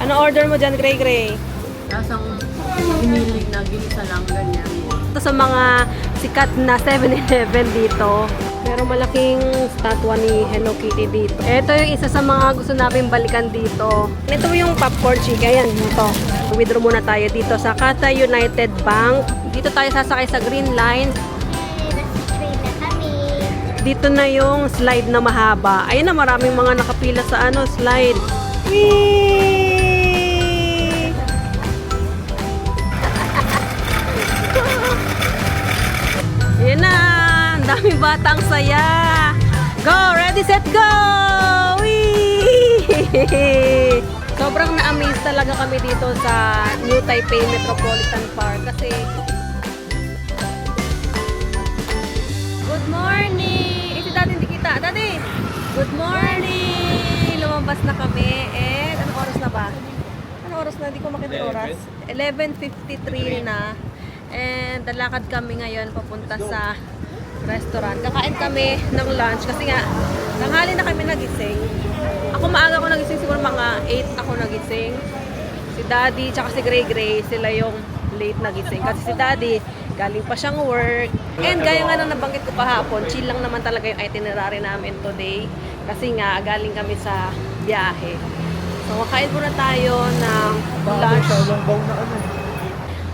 Ano order mo dyan, Gray Gray? Lasang giniling na ginisa lang, ganyan. Ito sa mga sikat na 7-Eleven dito. Pero malaking statwa ni Hello Kitty dito. Ito yung isa sa mga gusto namin balikan dito. Ito yung popcorn chicken. Yan, ito. Withdraw muna tayo dito sa Casa United Bank. Dito tayo sasakay sa Green Line. Dito na yung slide na mahaba. Ayun na, maraming mga nakapila sa slide. Whee! Ayan na! Ang daming batang saya! Go! Ready, set, go! Whee! Sobrang na-amaze talaga kami dito sa New Taipei Metropolitan Park kasi good morning! Si Daddy hindi kita. Daddy! Good morning! Lumabas na kami. And anong oras na ba? Anong oras na? Hindi ko makita oras. 11:53 na. And lalakad kami ngayon papunta sa restaurant. Kakain kami ng lunch kasi nga tanghali na kami nagising. Ako maaga ako nagising, siguro mga 8 ako nagising. Si Daddy tsaka si Gray Gray, sila yung late nagising. Kasi si Daddy, galing pa siyang work. And gaya nga na nabanggit ko kahapon, chill lang naman talaga yung itinerary namin today. Kasi nga, galing kami sa biyahe. So, makain muna tayo ng lunch.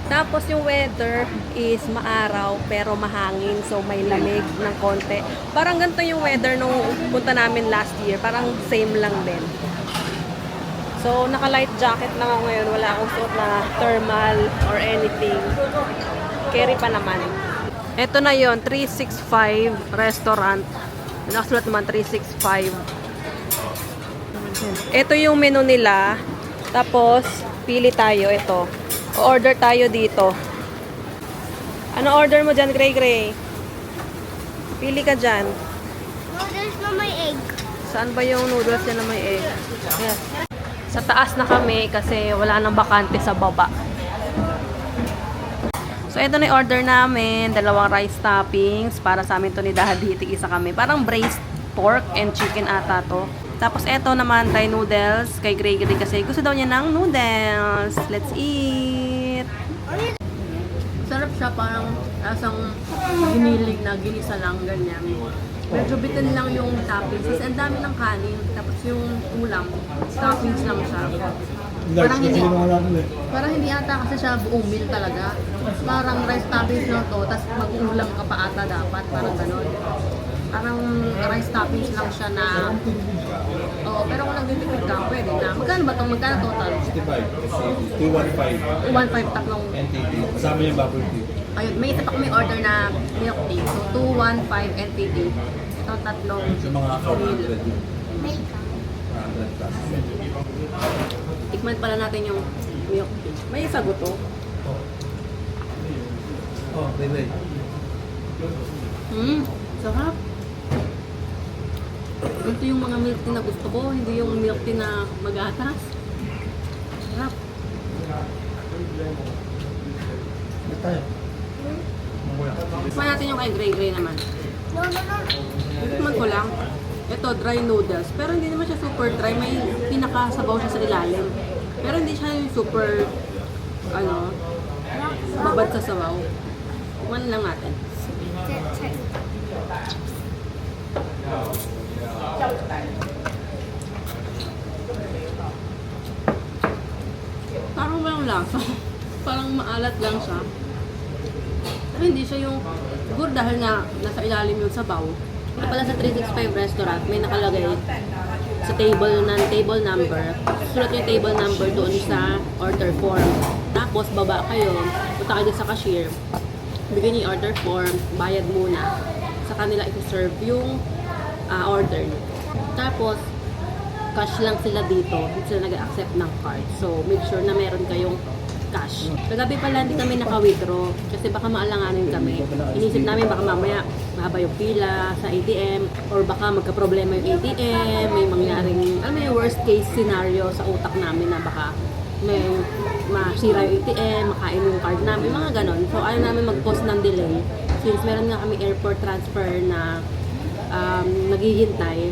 Tapos yung weather is maaraw pero mahangin. So, may lamig ng konti. Parang ganito yung weather nung punta namin last year. Parang same lang din. So, naka-light jacket lang ako ngayon. Wala akong suot na thermal or anything. Carry pa naman. Ito na yon 365 restaurant. Nakasulat naman 365. Ito yung menu nila. Tapos, pili tayo. Ito. Order tayo dito. Ano order mo dyan, Gray Gray? Pili ka dyan. Noodles na may egg. Saan ba yung noodles yan na may egg? Yes. Sa taas na kami kasi wala nang bakante sa baba. So, ito na yung order namin. 2 rice toppings. Para sa amin to ni Daddy. Tig-isa kami. Parang braised pork and chicken ata to. Tapos, ito naman, Thai noodles. Kay Gray Gray kasi gusto daw niya ng noodles. Let's eat! Sarap siya, parang lasang giniling na ginisa lang, ganyan. Medyo bitin lang yung toppings. Kasi ang dami ng kanin. Tapos yung ulam, toppings lang siya. Parang hindi ata kasi siya buong meal talaga. Parang rice toppings lang to, tapos mag-ulam ka pa ata dapat. Parang ganun. Parang rice toppings lang siya na... Oo, pero kung nagtitipid ka, pwede na. Magkano ba itong? Magkano total? 215. 215 tatlong... NTT. Kasama yung bubble tea. Ayun, may isa pa kami order na milk tea. So, 215 NTT. Ito tatlong Sa mga meal. 400 May ka. 100 plus. Tikman pala natin yung milk tea. May sagot to. Oh, really? Sarap. Ito yung mga milk tea na gusto ko, hindi yung milk tea na mag-atas. Sarap. Tikman natin yung kay Gray Gray naman. No. Tikman ko lang. Ito, dry noodles. Pero hindi naman siya super dry. May pinakasabaw siya sa ilalim. Pero hindi siya yung super, babad sa sabaw. Tikman lang natin. Parang walang lasa. Parang maalat lang siya. Pero hindi siya yung, siguro dahil nga nasa ilalim yung sabaw. Ito pala sa 365 restaurant, may nakalagay sa table number. Sulat yung table number doon sa order form. Tapos baba kayo, punta kayo sa cashier. Bigyan niyo yung order form, bayad muna. Sa kanila i-serve yung order niyo. Tapos, cash lang sila dito. Hindi sila nag-accept ng card. So, make sure na meron kayong cash. Kagabi pala hindi kami naka-withdraw kasi baka maalanganin kami. Inisip namin baka mamaya mahaba yung pila sa ATM or baka magka-problema yung ATM, may mangyaring, may worst case scenario sa utak namin na baka may masira yung ATM, makain yung card namin, mga ganon. So, ayaw namin mag-cause ng delay since meron nga kami airport transfer na naghihintay.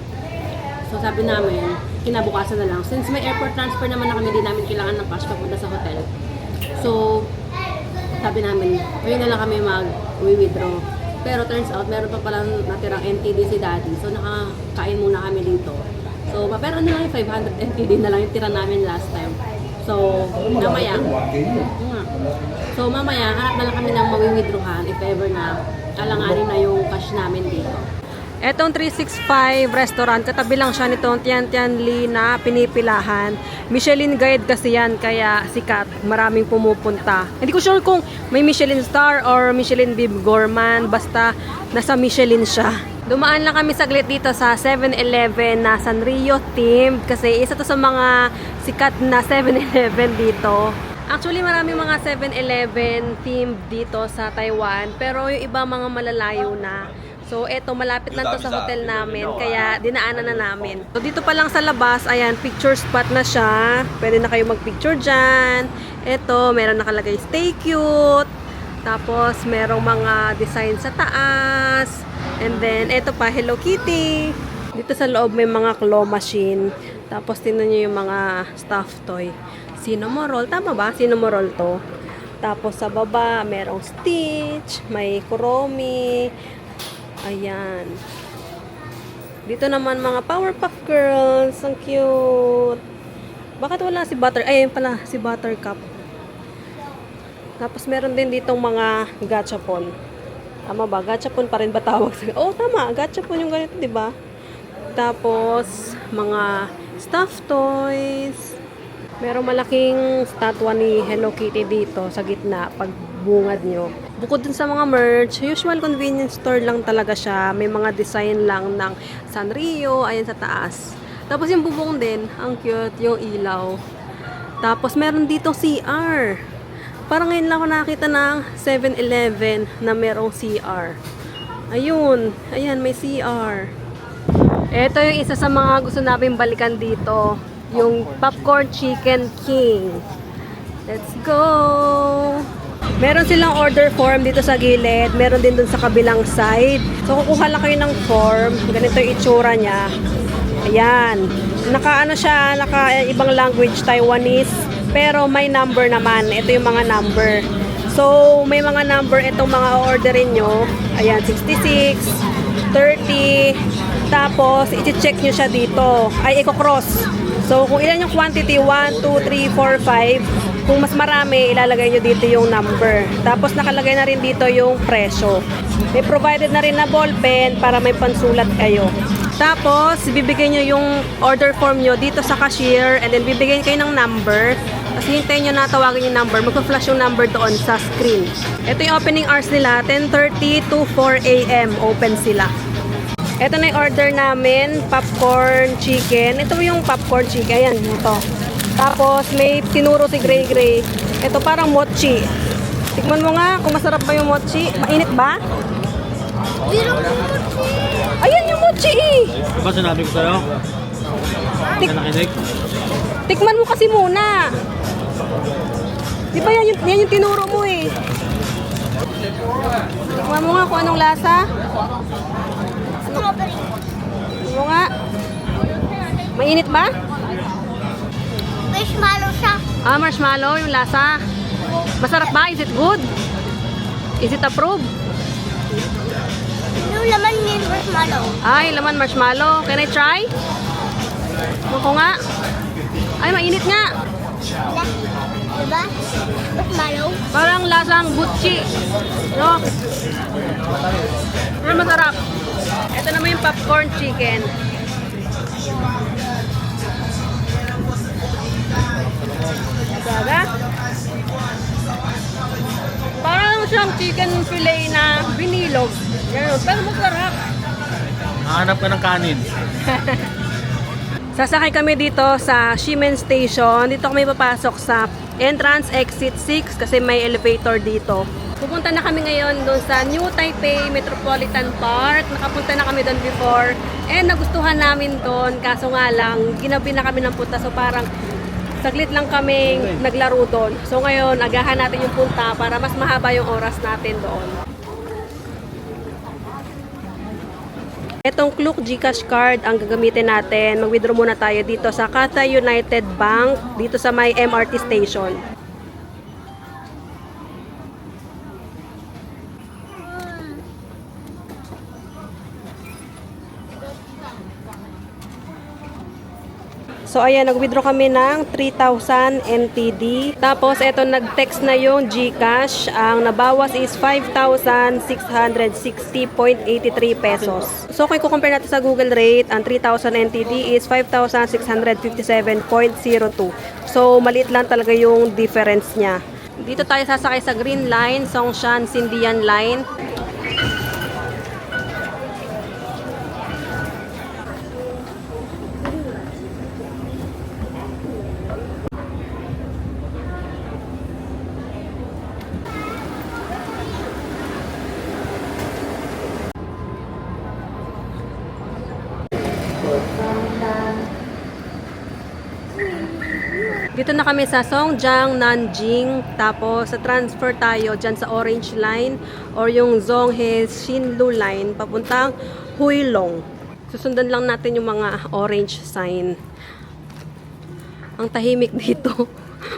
So, sabi namin, kinabukasan na lang. Since may airport transfer naman na kami, di namin kailangan ng cash papunta sa hotel. So, sabi namin, ayun na lang kami mag-withdraw. Pero turns out, meron pa palang natirang NTD si Daddy. So, nakakain muna kami dito. So, pero ano lang yung 500 NTD na lang yung tira namin last time. So, mamaya. So, mamaya, hanap na lang kami ng mawi-withdrawhan if ever na alanganin na yung cash namin dito. Etong 365 restaurant, katabi lang siya nitong Tian Tian Li na pinipilahan. Michelin guide kasi yan, kaya sikat. Maraming pumupunta. Hindi ko sure kung may Michelin star or Michelin Bib Gourmand. Basta nasa Michelin siya. Dumaan lang kami saglit dito sa 7-Eleven na Sanrio themed. Kasi isa to sa mga sikat na 7-Eleven dito. Actually, maraming mga 7-Eleven themed dito sa Taiwan. Pero yung iba mga malalayo na. So, eto, malapit lang to sa hotel namin, kaya dinaanan na namin. So, dito pa lang sa labas, ayan, picture spot na siya. Pwede na kayo magpicture dyan. Eto, meron nakalagay stay cute. Tapos, merong mga design sa taas. And then, eto pa, Hello Kitty. Dito sa loob may mga claw machine. Tapos, tingnan nyo yung mga stuffed toy. Cinnamoroll, tama ba? Cinnamoroll to. Tapos, sa baba, merong Stitch, may Kuromi. Ayan. Dito naman mga Powerpuff Girls. Ang cute. Bakit wala si Ayun pala, si Buttercup. Tapos meron din ditong mga gachapon. Tama ba? Gachapon pa rin ba tawag? Oh, tama. Gachapon yung ganito, di ba? Tapos, mga stuffed toys. Merong malaking statwa ni Hello Kitty dito sa gitna pag bungad nyo. Bukod dun sa mga merch, usual convenience store lang talaga siya. May mga design lang ng Sanrio, ayan sa taas. Tapos yung bubong din, ang cute, yung ilaw. Tapos meron dito CR. Parang ngayon lang ako nakita ng 7-Eleven na merong CR. Ayun, ayan may CR. Ito yung isa sa mga gusto namin balikan dito. Yung Popcorn Chicken King. Let's go! Meron silang order form dito sa gilid. Meron din dun sa kabilang side. So, kukuha lang kayo ng form. Ganito yung itsura niya. Ayan. Naka ibang language, Taiwanese. Pero may number naman. Ito yung mga number. So, may mga number itong mga orderin nyo. Ayan, 66, 30. Tapos, iti-check nyo siya dito. Ay, i-cross. So, kung ilan yung quantity, 1, 2, 3, 4, 5. Kung mas marami, ilalagay nyo dito yung number. Tapos, nakalagay na rin dito yung presyo. May provided na rin na ballpen para may pansulat kayo. Tapos, bibigay nyo yung order form nyo dito sa cashier and then bibigyan kayo ng number. Tapos, hintayin nyo na tawagan yung number. Magpa-flash yung number doon sa screen. Ito yung opening hours nila, 10:30 to 4 a.m. open sila. Ito na yung order namin, popcorn chicken. Ito yung popcorn chicken. Ayan, ito. Tapos, may tinuro si Gray Gray. Ito parang mochi. Tikman mo nga kung masarap ba yung mochi. Mainit ba? Ayan yung mochi eh. Diba sinabi ko sa'yo? Ka nakinig? Tikman mo kasi muna. Di ba yan yung tinuro mo eh. Tikman mo nga kung anong lasa. Strawberry. Tikman mo nga. Mainit ba? Marshmallow siya. Ah, marshmallow yung lasa. Masarap ba? Is it good? Is it approved? Yung laman niya yung marshmallow. Ay, laman marshmallow. Can I try? Ako nga. Ay, mainit nga. Diba? Marshmallow. Parang lasang butchi. No? Pero masarap. Ito naman yung popcorn chicken. Saga? Parang siyang chicken fillet na binilog. Ganun. Pero masarap. Hanap ka ng kanin. Sasakay kami dito sa Ximen Station. Dito kami papasok sa entrance exit 6 kasi may elevator dito. Pupunta na kami ngayon doon sa New Taipei Metropolitan Park. Nakapunta na kami doon before. And nagustuhan namin doon. Kaso nga lang, ginabi na kami ng punta. So parang saglit lang kaming naglaro doon. So ngayon, agahan natin yung punta para mas mahaba yung oras natin doon. Etong Klook GCash card ang gagamitin natin. Mag-withdraw muna tayo dito sa Cathay United Bank, dito sa may MRT station. So ayan, nag-withdraw kami ng 3,000 NTD. Tapos eto, nag-text na yung GCash. Ang nabawas is 5,660.83 pesos. So kung i-compare natin sa Google rate, ang 3,000 NTD is 5,657.02. So maliit lang talaga yung difference niya. Dito tayo sasakay sa Green Line, Songshan Sindian Line. Dito na kami sa Songjiang, Nanjing. Tapos sa transfer tayo dyan sa Orange Line or yung Zhonghe Xinlu Line papuntang Huilong. Susundan lang natin yung mga orange sign. Ang tahimik dito.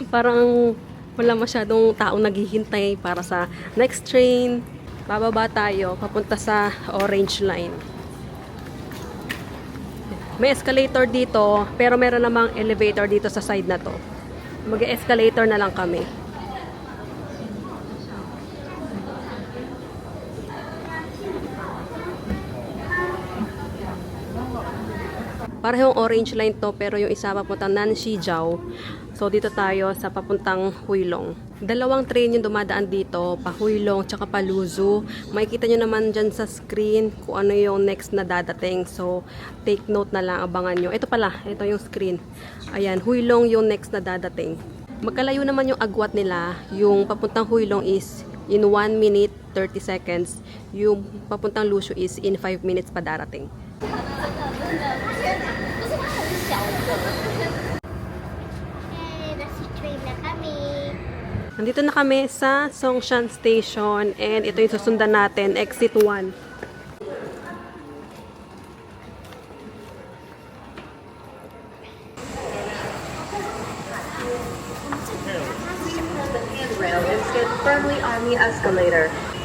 Parang wala masyadong taong naghihintay para sa next train. Bababa tayo papunta sa Orange Line. May escalator dito, pero meron namang elevator dito sa side na to. Mag-escalator na lang kami. Parehong orange line to, pero yung isa papuntang Nanxijiao. So dito tayo sa papuntang Huilong. Dalawang train yung dumadaan dito, pa Huilong tsaka pa Luzhu. Makikita nyo naman dyan sa screen kung ano yung next na dadating. So take note na lang, abangan nyo. Ito pala, ito yung screen. Ayan, Huilong yung next na dadating. Magkalayo naman yung agwat nila. Yung papuntang Huilong is in 1 minute 30 seconds. Yung papuntang Luzhu is in 5 minutes pa darating. Nasa train na kami. Nandito na kami sa Songshan Station and ito yung susundan natin, exit 1.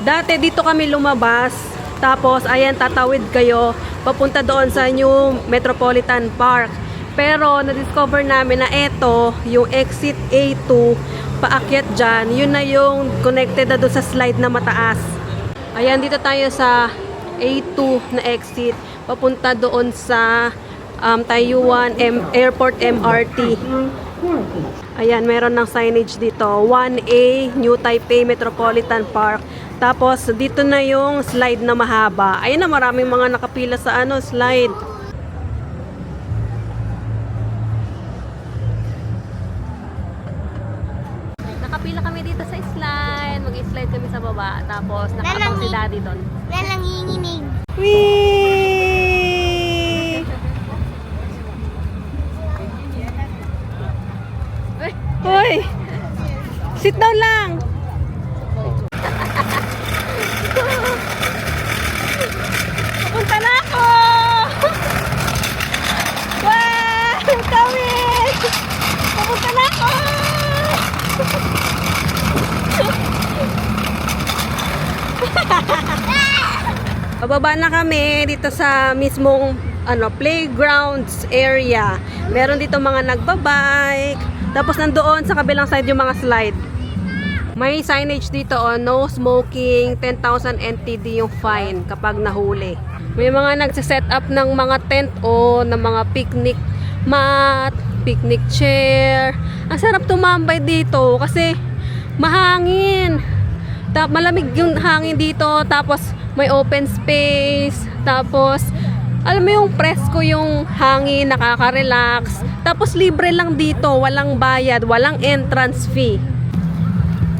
Dati dito kami lumabas, tapos ayan, tatawid kayo papunta doon sa New Metropolitan Park. Pero na-discover namin na ito, yung exit A2, paakyat dyan, yun na yung connected na doon sa slide na mataas. Ayan, dito tayo sa A2 na exit, papunta doon sa Taiyuan Airport MRT. Ayan, meron ng signage dito, 1A, New Taipei Metropolitan Park. Tapos, dito na yung slide na mahaba. Ayan na, maraming mga nakapila sa slide. Nakapila kami dito sa slide. Mag-slide kami sa baba. Tapos, nakaabang si daddy doon. Nalanginginig. Whee! Hoy! Sit down lang! Papunta na ako! Wow! Kawit! Papunta na ako! Bababa na kami dito sa mismong playgrounds area. Meron dito mga nagbabike. Tapos nandoon sa kabilang side yung mga slide. May signage dito, no smoking, 10,000 NTD yung fine kapag nahuli. May mga nagsiset up ng mga tent ng mga picnic mat, picnic chair. Ang sarap tumambay dito kasi mahangin. Malamig yung hangin dito, tapos may open space, tapos alam mo yung presko yung hangin, nakaka-relax. Tapos libre lang dito, walang bayad, walang entrance fee.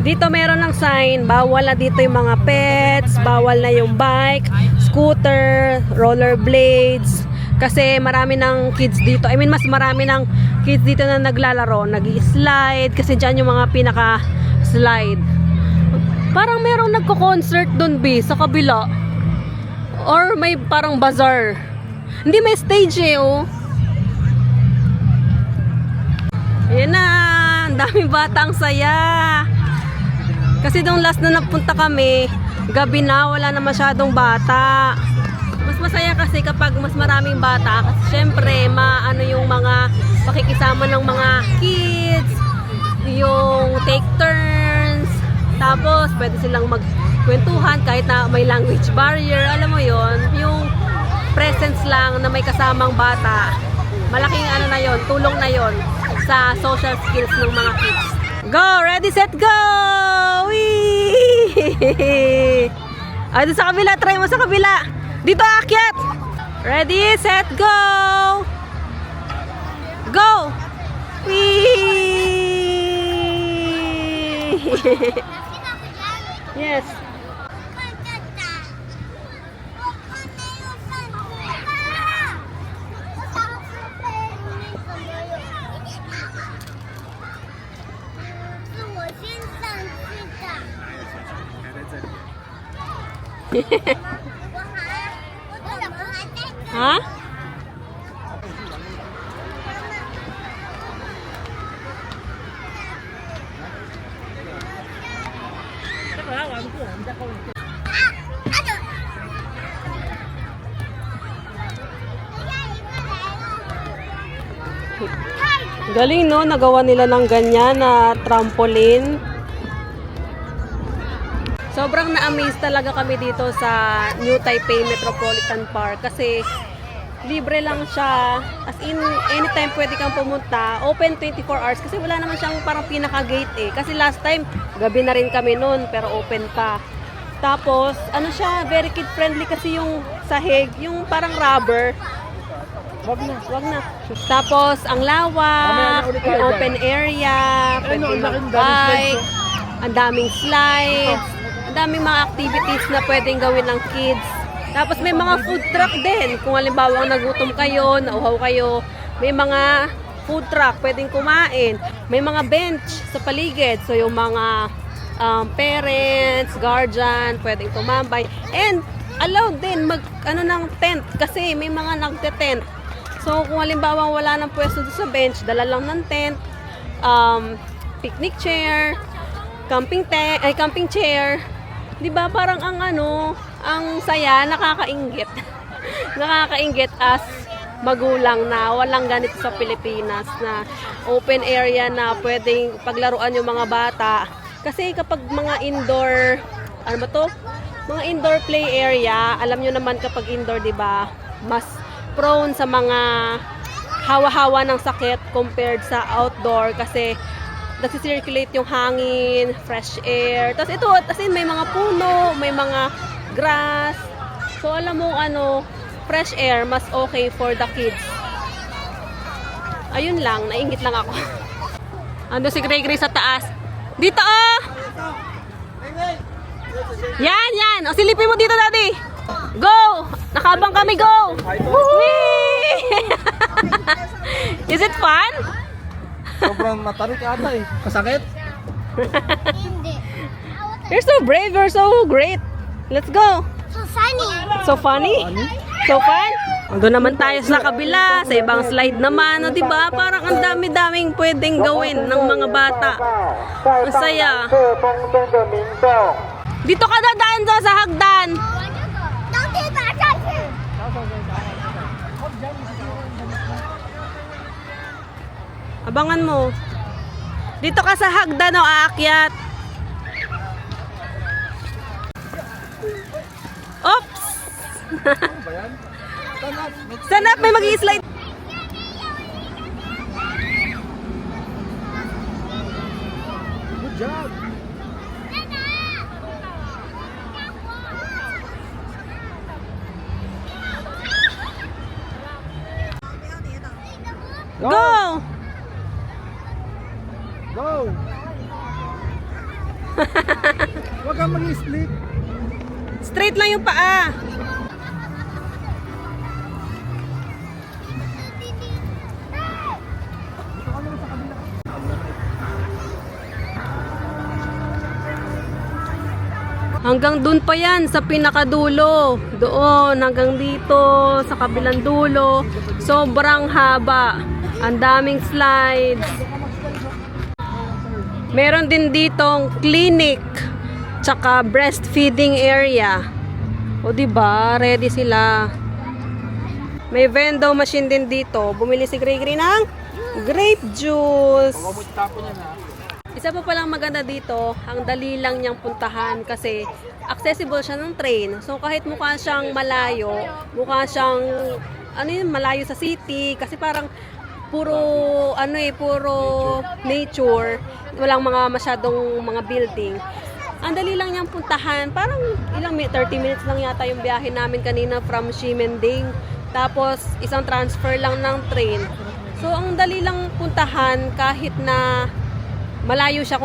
Dito meron ng sign, bawal na dito yung mga pets, bawal na yung bike, scooter, rollerblades. Kasi marami ng kids dito. I mean, mas marami ng kids dito na naglalaro, nag-slide. Kasi dyan yung mga pinaka-slide. Parang merong nagko-concert doon, B, sa kabila. Or may parang bazaar. Hindi, may stage eh, oh. Ayan na, ang daming batang saya. Kasi nung last na napunta kami, gabi na, wala na masyadong bata. Mas masaya kasi kapag mas maraming bata. Kasi syempre, maano yung mga pakikisama ng mga kids, yung take turns, tapos pwede silang magkwentuhan kahit na may language barrier. Alam mo yon, yung presence lang na may kasamang bata, malaking ano na yon, tulong na yon sa social skills ng mga kids. Go! Ready, set, go! Whee! Ay, doon sa kabila. Try mo sa kabila. Dito, akyat! Ready, set, go! Go! Whee! Yes. Ha? Galing, no? Nagawa nila ng ganyan na trampoline. Sobrang na-amaze talaga kami dito sa New Taipei Metropolitan Park kasi libre lang siya. As in, anytime pwede kang pumunta. Open 24 hours kasi wala naman siyang parang pinaka-gate eh. Kasi last time, gabi na rin kami noon pero open pa. Tapos, ano siya, very kid-friendly kasi yung sahig, yung parang rubber. Wag na. Tapos, ang lawak, may open area, pwede mag-bike, ang daming slides, ang daming mga activities na pwedeng gawin ng kids. Tapos may mga food truck din. Kung halimbawa nagutom kayo, nauhaw kayo, may mga food truck pwedeng kumain. May mga bench sa paligid. So yung mga parents, guardian, pwedeng tumambay. And allowed din ng tent kasi may mga nagte-tent. So kung halimbawa wala nang pwesto sa bench, dala lang ng tent, picnic chair, camping chair. 'Di ba parang ang saya, nakakainggit. Nakakainggit as magulang na walang ganito sa Pilipinas na open area na pwedeng paglaruan yung mga bata. Kasi kapag mga indoor, mga indoor play area, alam nyo naman kapag indoor, 'di ba, mas prone sa mga hawa-hawa ng sakit compared sa outdoor kasi nasi-circulate yung hangin, fresh air. Tapos ito, as in, may mga puno, may mga grass. So alam mo fresh air, mas okay for the kids. Ayun lang, nainggit lang ako. Ando si Gray Gray sa taas. Dito oh! Yan! O silipin mo dito, daddy! Go! Nakabang kami, go! Whee! Is it fun? Sobrang matarik ata eh. Kasakit? You're so brave, you're so great. Let's go. So funny. So funny? So fun? Ando naman tayo sa kabila, sa ibang slide naman, o diba? Parang ang dami-daming pwedeng gawin ng mga bata. Ang saya. Dito ka dadaan sa hagdan. Abangan mo. Dito ka sa hagdan o aakyat. Oops! Stand up, may mag-i-slide. Good job! Go! Go! Huwag kang mag-split. Straight lang yung paa. Hanggang dun pa yan, sa pinakadulo. Doon, hanggang dito, sa kabilang dulo. Sobrang haba. Ang daming slides. Meron din ditong clinic. Tsaka breastfeeding area. O diba, ready sila. May vending machine din dito. Bumili si Gray ng grape juice. Isa pa palang maganda dito, ang dali lang niyang puntahan kasi accessible siya ng train. So kahit mukha siyang malayo, mukha siyang malayo sa city kasi parang puro nature, walang mga masyadong mga building. Ang dali lang niyang puntahan, parang 30 minutes lang yata yung biyahe namin kanina from Ximending. Tapos isang transfer lang ng train. So ang dali lang puntahan kahit na malayo siya,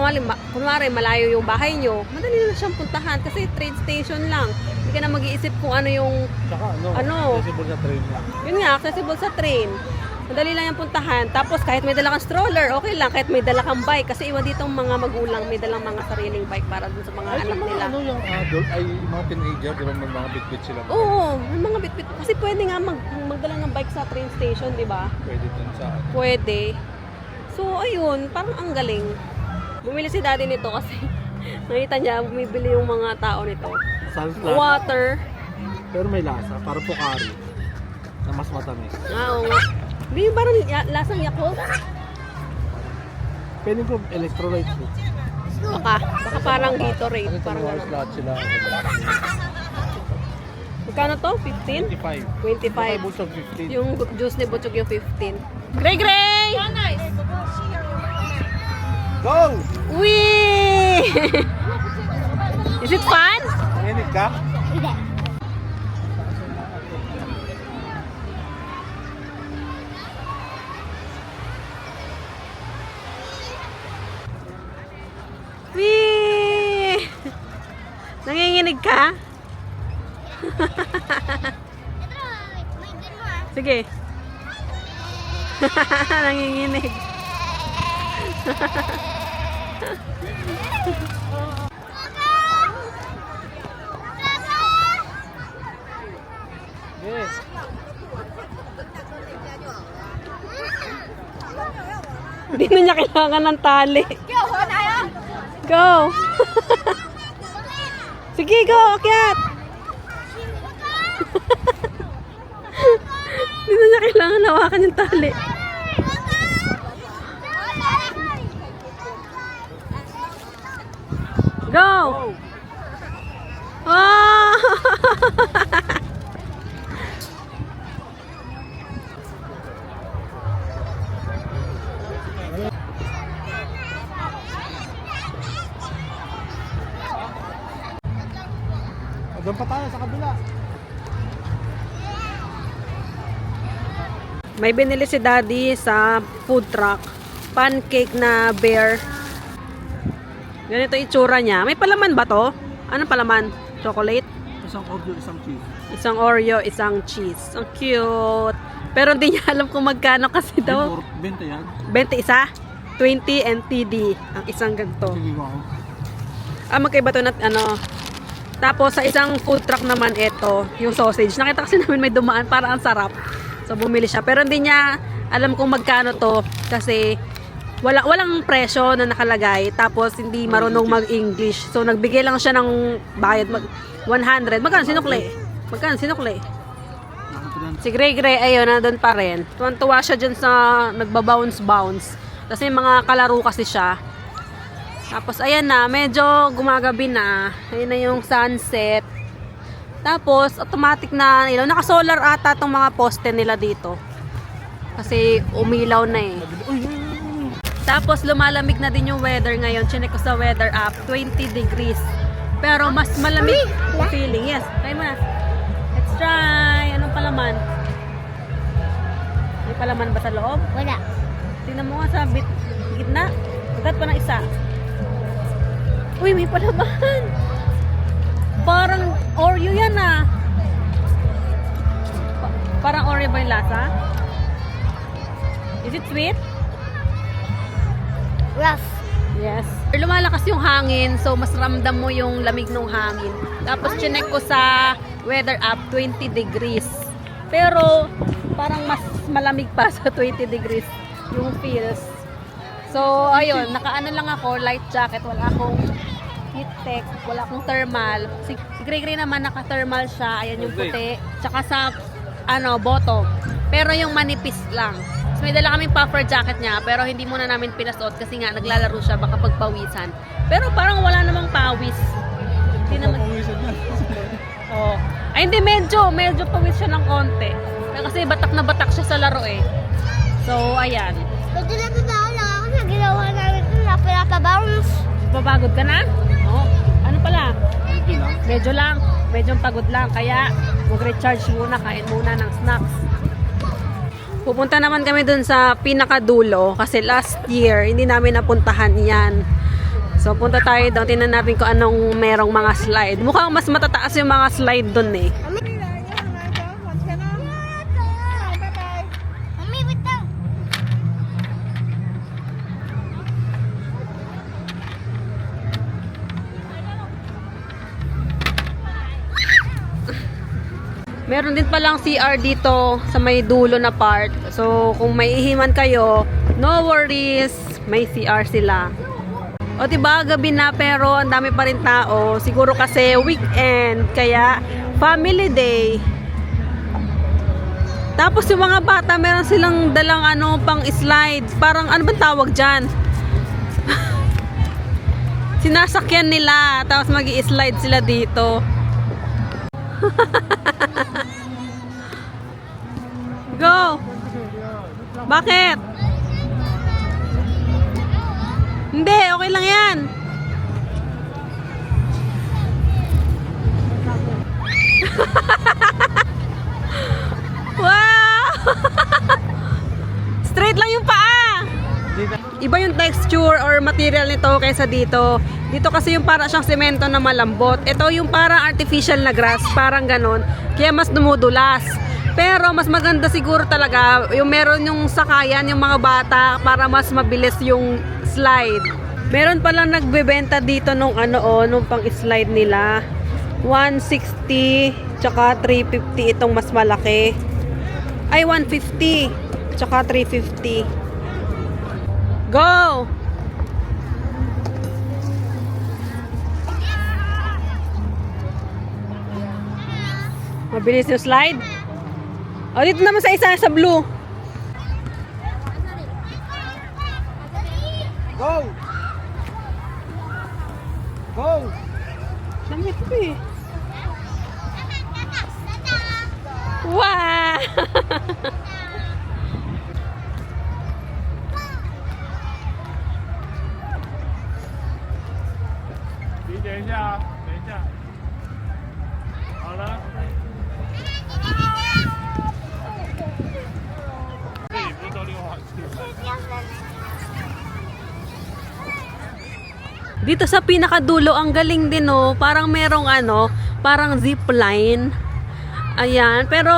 kunwari malayo yung bahay nyo, madali na siyang puntahan kasi train station lang. Hindi ka na mag-iisip kung ano yung accessible sa train lang. Yun nga, accessible sa train. Madali lang yung puntahan. Tapos kahit may dala kang stroller, okay lang. Kahit may dala kang bike. Kasi iwan dito ang mga magulang, may dalang mga sariling bike para dun sa mga anak nila. Yung adult ay mga teenager, di ba may mga bitbit sila? Oo, may mga bitbit. Kasi pwede nga magdala ng bike sa train station, di ba? Pwede dun sa... Pwede. So, ayun, parang ang galing. Bumili si daddy nito kasi nakita niya, bumibili yung mga tao nito. Sunflower. Water. Pero may lasa, para Pocari. Na mas matamis. Oo nga. Hindi, parang lasang Yakult. Pwede ko electrolyte po. Baka parang Gatorade. Kasi Parang tumawas gano'n. lahat sila. Magkano to? 15? 25. 25. Busog 15. Yung juice ni Butchog yung 15. Gray! Gray! Go! Wee! Is it fun? Nanginig ka? Wee! Nanginginig ka? May gano'n. Sige. Nanginginig. Yes. Hindi na niya kailangan ng tali. Go! Sige, go! Akyat! Hindi na niya kailangan hawakan yung tali. Go! Oh! Doon pa tayo sa kabila. May binili si Daddy sa food truck. Pancake na bear. Ganito itsura niya. May palaman ba to? Anong palaman? Chocolate? Isang Oreo, isang cheese. Isang Oreo, isang cheese. Ang cute. Pero hindi niya alam kung magkano kasi daw. 20 yan. 20 isa? 20 NTD. Ang isang ganito. Sige ko ako. Magkaiba to na Tapos sa isang food truck naman ito, yung sausage. Nakita kasi namin may dumaan, parang ang sarap. So bumili siya. Pero hindi niya alam kung magkano to kasi walang presyo na nakalagay. Tapos hindi marunong mag-English. So nagbigay lang siya ng bayad 100. Magkano sinukli? Magkano sinukli? Si Gray Gray, ayun, nandun pa rin. Tuwan-tuwa siya dyan sa nagbabounce-bounce. Kasi mga kalaro kasi siya. Tapos ayan na, medyo gumagabi na. Ayun na yung sunset. Tapos automatic na ilaw. Naka-solar ata tong mga poste nila dito. Kasi umilaw na eh. Tapos lumalamig na din yung weather ngayon. Chinek ko sa weather app, 20 degrees. Pero mas malamig yung feeling. Yes, try mo na. Let's try. Anong palaman? May palaman ba sa loob? Wala. Tingnan mo nga sa gitna. Agad pa ng isa. Uy, may palaman. Parang Oreo yan ah. Parang Oreo ba yung lasa? Is it sweet? Rough. Yes. Lumalakas yung hangin, so mas ramdam mo yung lamig ng hangin. Tapos chinek ko sa weather app, 20 degrees. Pero parang mas malamig pa sa 20 degrees yung feels. So ayun, nakaano lang ako, light jacket, wala akong heat tech, wala akong thermal. Si Gray naman naka-thermal siya, ayan yung puti. Tsaka sa bottom. Pero yung manipis lang. So, may dala kaming puffer jacket niya, pero hindi muna namin pinasuot kasi nga naglalaro siya, baka pagpawisan. Pero parang wala namang pawis. Hindi naman. Oh. Ay hindi, medyo pawis siya ng konti. Kasi batak na batak siya sa laro eh. So, ayan. Pwede na pinala ako sa ginawa namin ito na pinapa-bounce. Babagod ka na? Oo. Ano pala? Medyo lang. Medyo pagod lang. Kaya, mag-recharge muna. Kain muna ng snacks. Pupunta naman kami dun sa pinakadulo kasi last year hindi namin napuntahan yan. So punta tayo doon, tingnan natin kung anong merong mga slide. Mukhang mas matataas yung mga slide dun eh. Mami, wait lang. Meron din palang CR dito sa may dulo na part. So kung may ihiman kayo, no worries, may CR sila. O diba, gabi na pero ang dami pa rin tao. Siguro kasi weekend, kaya family day. Tapos yung mga bata, meron silang dalang pang slide. Parang ano bang tawag dyan? Sinasakyan nila, tapos mag-i-slide sila dito. Go! Bakit? Hindi, okay lang yan. Wow! Straight lang yung paa. Iba yung texture or material nito kaysa dito. Dito kasi yung para siyang semento na malambot. Ito yung parang artificial na grass, parang ganon. Kaya mas dumudulas. Pero mas maganda siguro talaga yung meron yung sakayan yung mga bata para mas mabilis yung slide. Meron palang nagbebenta dito nung nung pang-slide nila. 160 tsaka 350 itong mas malaki. Ay 150 tsaka 350. Go! Mabilis yung slide. O, dito naman sa isa sa blue. Go! Go! Dami ko eh. Wow! 你等一下啊，等一下。好了。这里不是都溜滑梯吗？ Dito sa pinakadulo, ang galing din parang merong parang zip line. Ayan, pero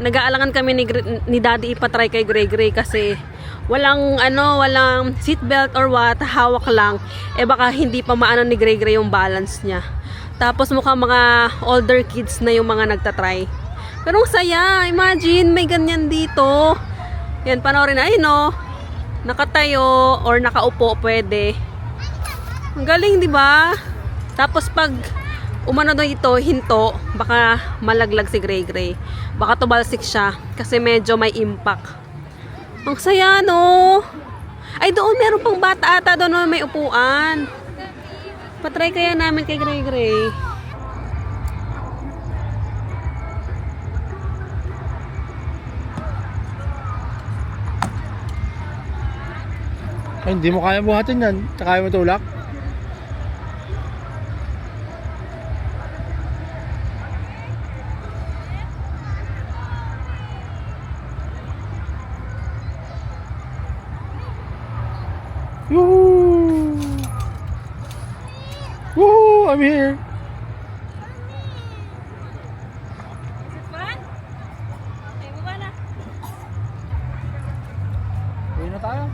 nag-aalangan kami ni Daddy ipatry kay Gray kasi walang walang seatbelt or what, hawak lang. Baka hindi pa maano ni Gray yung balance niya. Tapos mukhang mga older kids na yung mga nagtatry. Pero ang saya, imagine may ganyan dito. Yan, panoorin na, nakatayo or nakaupo pwede. Ang galing, di ba? Tapos pag umano dito, hinto, baka malaglag si Gray. Baka tubalsik siya kasi medyo may impact. Ang saya, no? Ay, doon meron pang bata ata doon may upuan. Patry kaya namin kay Gray. Ay, hindi mo kaya buhatin yan. Kaya mo tulak? Woohoo! Woohoo! I'm here! Uwi na tayo.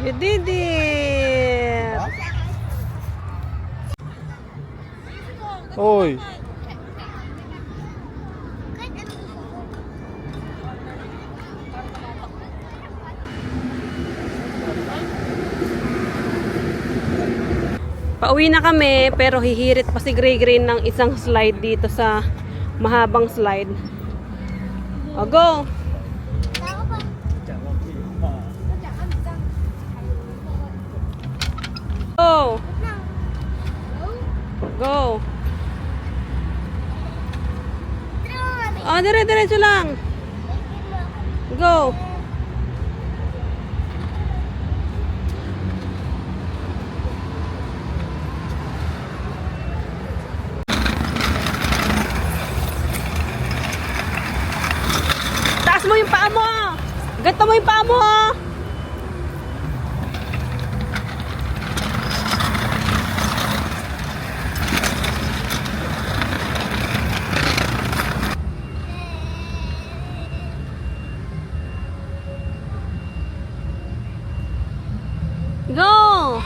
You did it! Oy. Pauwi na kami, pero hihirit pa si Gray Gray ng isang slide dito sa mahabang slide. O, go! Go! Go! O, dire-diretso lang. Go! Taas mo yung paa mo! Ganto mo yung paa mo! Go!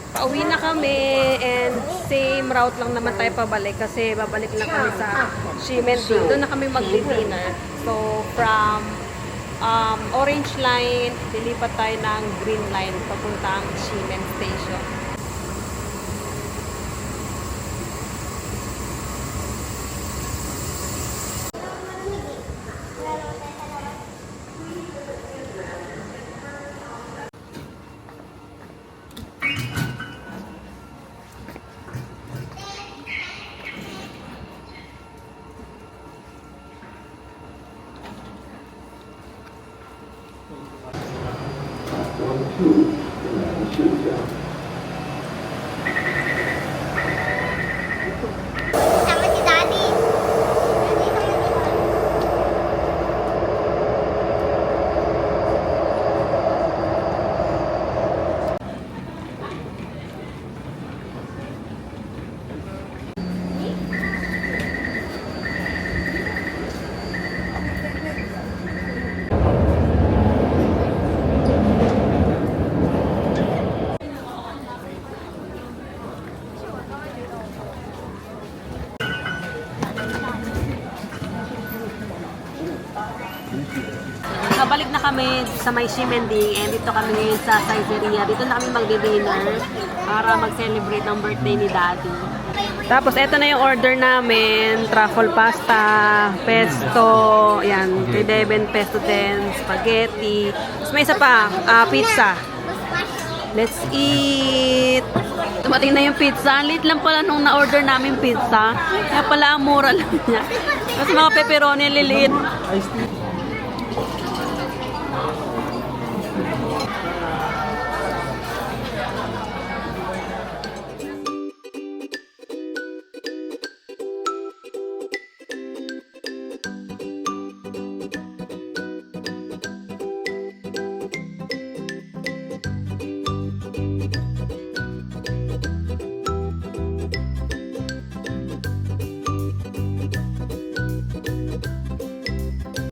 Pauwi na kami and same route lang naman tayo pabalik kasi babalik lang kami sa Ximending. Doon na kami mag-dinner. So from Orange Line, lilipat tayo ng Green Line papuntang Ximen Station. Sama si Daddy. Kabalik na kami sa may Ximending and dito kami ngayon sa Saizeriya. Dito na kami magdi-dinner para mag-celebrate ng birthday ni Daddy. Tapos eto na yung order namin, truffle pasta, pesto, yan, kay Deben, pesto din, spaghetti. Tapos may isa pa, pizza. Let's eat! Tumating na yung pizza. Ang liit lang pala nung na-order namin pizza. Kaya pala ang mura lang niya. Kasi mga pepperoni liliit.